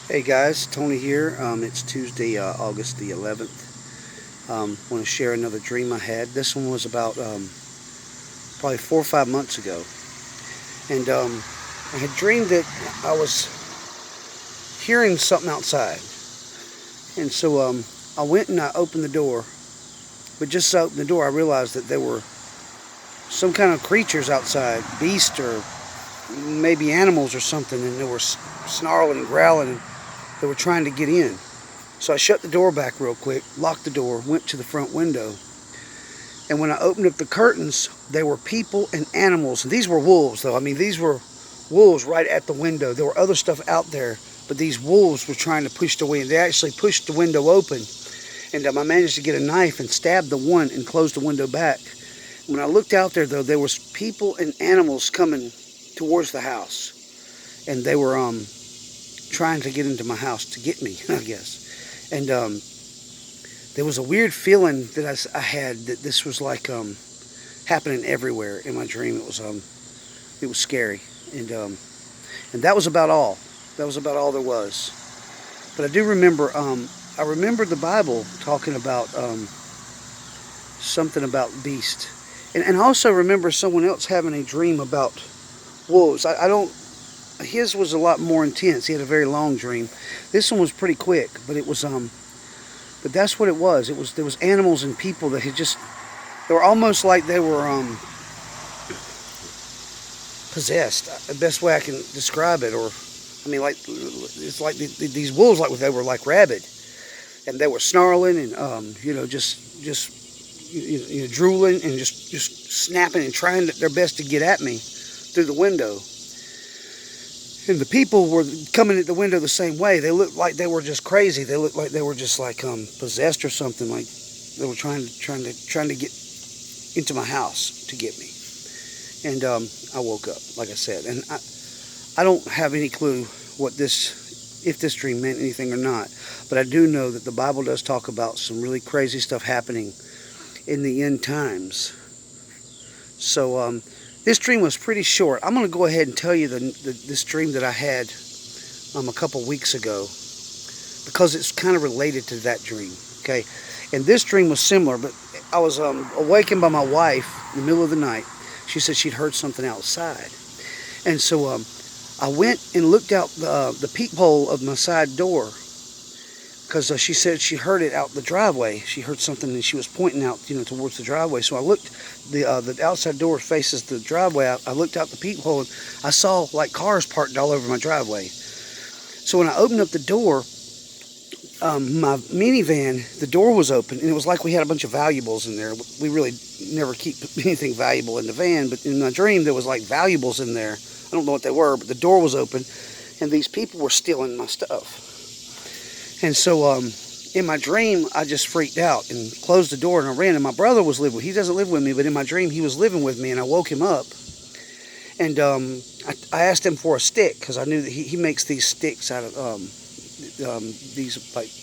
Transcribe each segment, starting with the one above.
Hey guys, Tony here. It's Tuesday, August the 11th. Want to share another dream I had. This one was about probably 4 or 5 months ago. And I had dreamed that I was hearing something outside. And so I went and I opened the door. But just as I opened the door, I realized that there were some kind of creatures outside, beasts or maybe animals or something, and they were snarling and growling, and they were trying to get in. So I shut the door back real quick, locked the door, went to the front window, and when I opened up the curtains, there were people and animals. And these were wolves, though. I mean, these were wolves right at the window. There were other stuff out there, but these wolves were trying to push the way, and they actually pushed the window open. And I managed to get a knife and stab the one and close the window back. When I looked out there, though, there was people and animals coming towards the house, and they were trying to get into my house to get me, I guess. And there was a weird feeling that I had that this was like happening everywhere in my dream. It was scary, and that was about all. That was about all there was. But I do remember. I remember the Bible talking about something about beast, and I also remember someone else having a dream about wolves. I don't. His was a lot more intense. He had a very long dream. This one was pretty quick, but it was but that's what it was. There was animals and people that had just, they were almost like they were possessed. The best way I can describe it, or I mean, like it's like these wolves, like they were like rabid, and they were snarling and just drooling and just snapping and trying their best to get at me through the window. And the people were coming at the window the same way. They looked like they were just crazy. They looked like they were just like possessed or something. Like they were trying to get into my house to get me. And I woke up, like I said, and I don't have any clue if this dream meant anything or not. But I do know that the Bible does talk about some really crazy stuff happening in the end times. So this dream was pretty short. I'm going to go ahead and tell you this dream that I had a couple weeks ago, because it's kind of related to that dream. Okay, and this dream was similar, but I was awakened by my wife in the middle of the night. She said she'd heard something outside, and so I went and looked out the peephole of my side door, because she said she heard it out the driveway. She heard something and she was pointing out, towards the driveway. So I looked, the outside door faces the driveway. I looked out the peephole and I saw like cars parked all over my driveway. So when I opened up the door, my minivan, the door was open, and it was like we had a bunch of valuables in there. We really never keep anything valuable in the van, but in my dream there was like valuables in there. I don't know what they were, but the door was open and these people were stealing my stuff. And so in my dream, I just freaked out and closed the door and I ran. And my brother was living with me. He doesn't live with me, but in my dream, he was living with me. And I woke him up. And I asked him for a stick, because I knew that he makes these sticks out of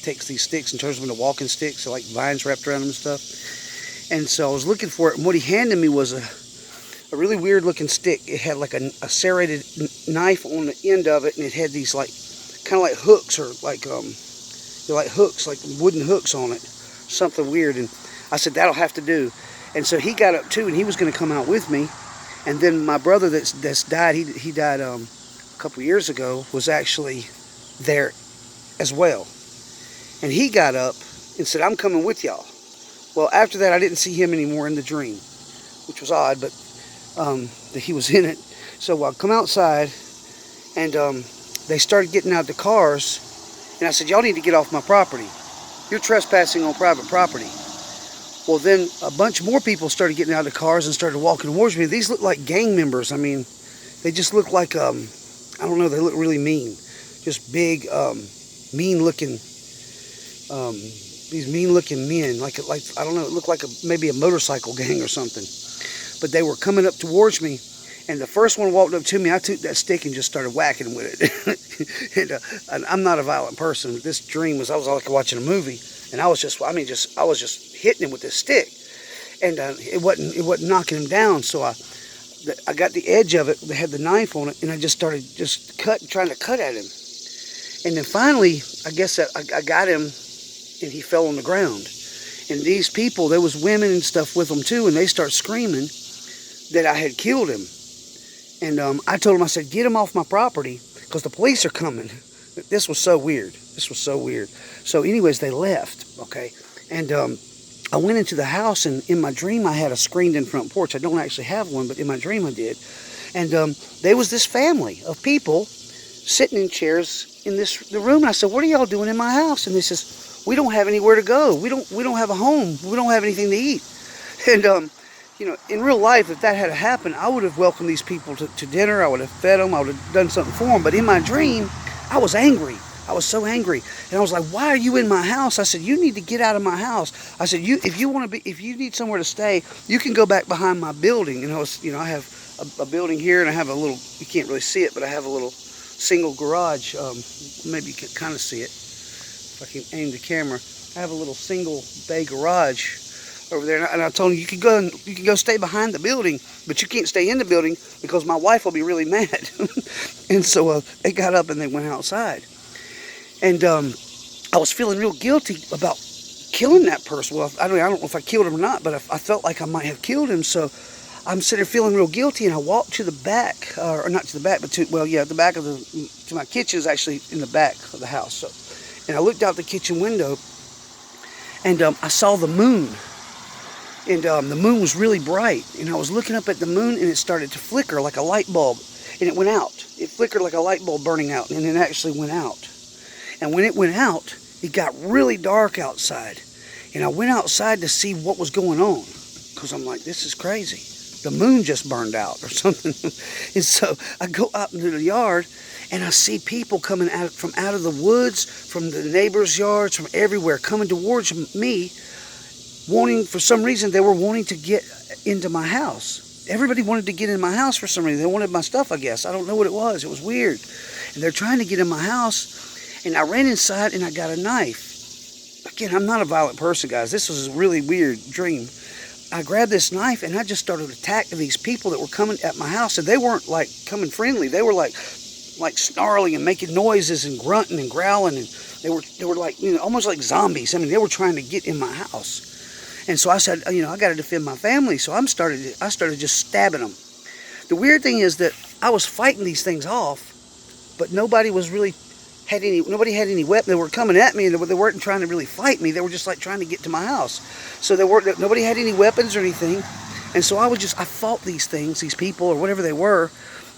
takes these sticks and turns them into walking sticks, so like vines wrapped around them and stuff. And so I was looking for it. And what he handed me was a really weird looking stick. It had like a serrated knife on the end of it, and it had these like kind of like hooks, or like hooks, like wooden hooks on it, something weird. And I said, that'll have to do. And so he got up too, and he was going to come out with me. And then my brother that's died, he died a couple years ago, was actually there as well. And he got up and said, I'm coming with y'all. Well, after that, I didn't see him anymore in the dream, which was odd, but that he was in it. So I come outside, and they started getting out the cars. And I said, y'all need to get off my property. You're trespassing on private property. Well, then a bunch more people started getting out of the cars and started walking towards me. These look like gang members. I mean, they just look like, I don't know, they look really mean. Just big, mean-looking, these mean-looking men. Like I don't know, it looked like maybe a motorcycle gang or something. But they were coming up towards me. And the first one walked up to me. I took that stick and just started whacking him with it. And I'm not a violent person. This dream I was like watching a movie, and I was just hitting him with this stick, and it wasn't knocking him down. So I got the edge of it. They had the knife on it, and I just started trying to cut at him. And then finally, I guess I got him, and he fell on the ground. And these people, there was women and stuff with them too, and they start screaming that I had killed him. And I told them, I said, get him off my property, because the police are coming. This was so weird. This was so weird. So anyways, they left, okay? And I went into the house, and in my dream, I had a screened-in front porch. I don't actually have one, but in my dream, I did. And there was this family of people sitting in chairs in the room. And I said, what are y'all doing in my house? And they says, we don't have anywhere to go. We don't have a home. We don't have anything to eat. And you know, in real life, if that had happened, I would have welcomed these people to dinner. I would have fed them. I would have done something for them. But in my dream, I was angry. I was so angry. And I was like, why are you in my house? I said, you need to get out of my house. I said, if you need somewhere to stay, you can go back behind my building. And I have a building here, and I have a little, you can't really see it, but I have a little single garage. Maybe you can kind of see it if I can aim the camera. I have a little single bay garage over there, and I told him, you can go stay behind the building, but you can't stay in the building because my wife will be really mad. And so they got up and they went outside, and I was feeling real guilty about killing that person. Well, I don't know if I killed him or not, but I felt like I might have killed him. So I'm sitting there feeling real guilty, and I walked to the back, or not to the back, but the back of to my kitchen is actually in the back of the house. So, and I looked out the kitchen window, and I saw the moon. And the moon was really bright, and I was looking up at the moon, and it started to flicker like a light bulb, and it went out. It flickered like a light bulb burning out, and it actually went out. And when it went out, it got really dark outside, and I went outside to see what was going on, because I'm like, this is crazy. The moon just burned out or something. And so I go out into the yard, and I see people coming from out of the woods, from the neighbors' yards, from everywhere, coming towards me, for some reason, they were wanting to get into my house. Everybody wanted to get in my house for some reason. They wanted my stuff, I guess. I don't know what it was. It was weird. And they're trying to get in my house. And I ran inside, and I got a knife. Again, I'm not a violent person, guys. This was a really weird dream. I grabbed this knife, and I just started attacking these people that were coming at my house. And they weren't, like, coming friendly. They were, like snarling and making noises and grunting and growling. And they were like, almost like zombies. I mean, they were trying to get in my house. And so I said, I got to defend my family. So I started just stabbing them. The weird thing is that I was fighting these things off, but nobody had any weapons. They were coming at me, and they weren't trying to really fight me. They were just like trying to get to my house. So nobody had any weapons or anything. And so I fought these people or whatever they were,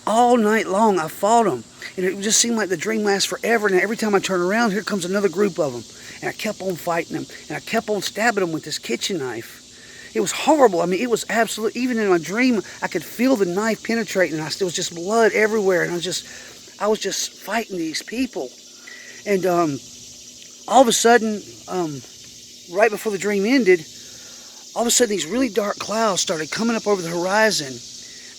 all night long. I fought them. And it just seemed like the dream lasts forever. And every time I turn around, here comes another group of them. And I kept on fighting them. And I kept on stabbing them with this kitchen knife. It was horrible. I mean, it was absolutely, even in my dream, I could feel the knife penetrating. And there was just blood everywhere. And I was just fighting these people. And all of a sudden, right before the dream ended, all of a sudden these really dark clouds started coming up over the horizon.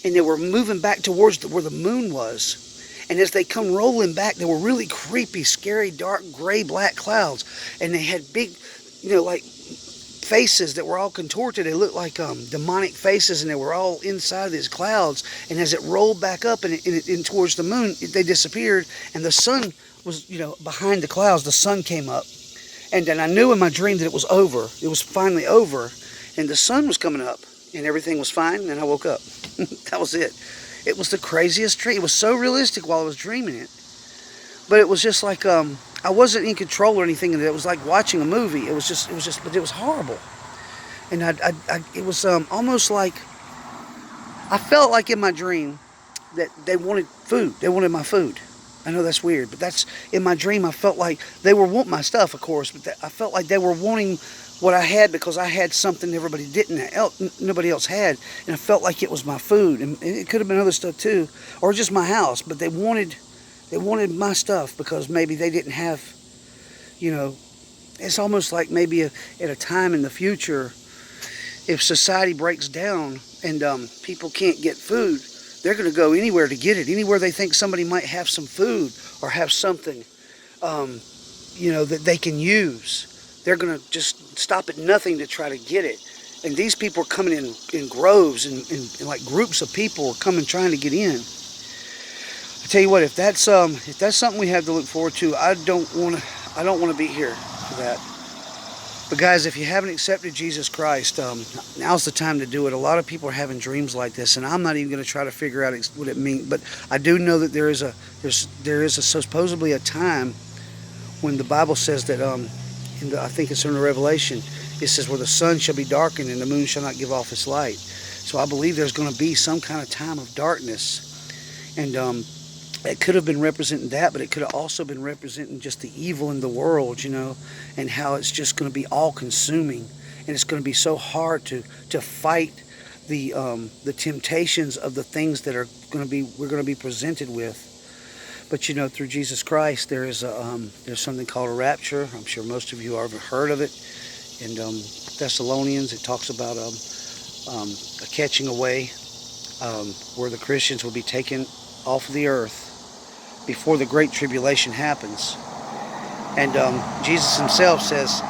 And they were moving back towards where the moon was. And as they come rolling back, they were really creepy, scary, dark, gray, black clouds. And they had big, like faces that were all contorted. They looked like demonic faces, and they were all inside of these clouds. And as it rolled back up and towards the moon, they disappeared. And the sun was, behind the clouds. The sun came up. And then I knew in my dream that it was over. It was finally over. And the sun was coming up, and everything was fine. And I woke up. That was it. It was the craziest dream. It was so realistic while I was dreaming it. But it was just like, I wasn't in control or anything. It was like watching a movie. But it was horrible. And it was almost like, I felt like in my dream that they wanted food. They wanted my food. I know that's weird, but that's, in my dream, I felt like they were wanting my stuff, of course, but I felt like they were wanting what I had because I had something nobody else had, and I felt like it was my food, and it could have been other stuff too, or just my house, but they wanted my stuff because maybe they didn't have, it's almost like maybe at a time in the future, if society breaks down and people can't get food, they're going to go anywhere to get it, anywhere they think somebody might have some food or have something, that they can use. They're going to just stop at nothing to try to get it. And these people are coming in groves and like groups of people are coming trying to get in. I tell you what, if that's something we have to look forward to, I don't want to be here for that. But guys, if you haven't accepted Jesus Christ, now's the time to do it. A lot of people are having dreams like this, and I'm not even going to try to figure out what it means. But I do know that there is supposedly a time when the Bible says that I think it's in the Revelation. It says where the sun shall be darkened and the moon shall not give off its light. So I believe there's going to be some kind of time of darkness, and it could have been representing that, but it could have also been representing just the evil in the world, and how it's just going to be all-consuming, and it's going to be so hard to fight the temptations of the things that we're going to be presented with. But through Jesus Christ, there's something called a rapture. I'm sure most of you have heard of it. In Thessalonians, it talks about a catching away, where the Christians will be taken off of the earth before the great tribulation happens. And Jesus himself says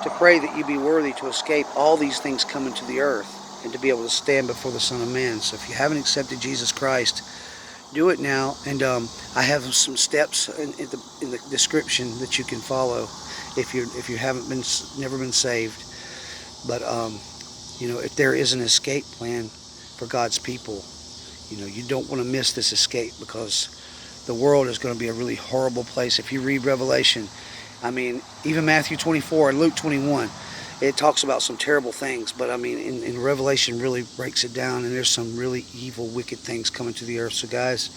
to pray that you be worthy to escape all these things coming to the earth and to be able to stand before the Son of Man. So if you haven't accepted Jesus Christ, do it now. And I have some steps in the description that you can follow if you never been saved. But if there is an escape plan for God's people, you don't want to miss this escape, because the world is going to be a really horrible place. If you read Revelation, even Matthew 24 and Luke 21, it talks about some terrible things. But in Revelation really breaks it down, and there's some really evil, wicked things coming to the earth. So guys,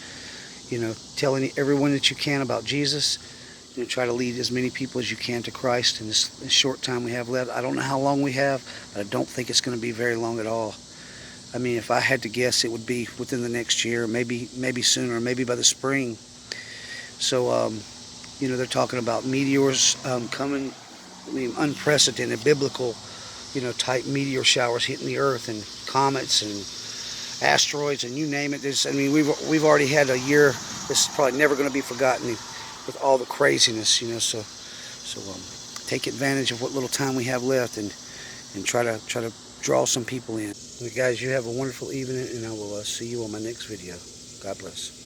tell everyone that you can about Jesus. Try to lead as many people as you can to Christ in this short time we have left. I don't know how long we have, but I don't think it's going to be very long at all. If I had to guess, it would be within the next year, maybe sooner, maybe by the spring. So, they're talking about meteors coming, unprecedented, biblical, type meteor showers hitting the earth, and comets and asteroids, and you name it. We've already had a year. This is probably never going to be forgotten with all the craziness, So take advantage of what little time we have left, and try to draw some people in. And guys, you have a wonderful evening, and I will see you on my next video. God bless.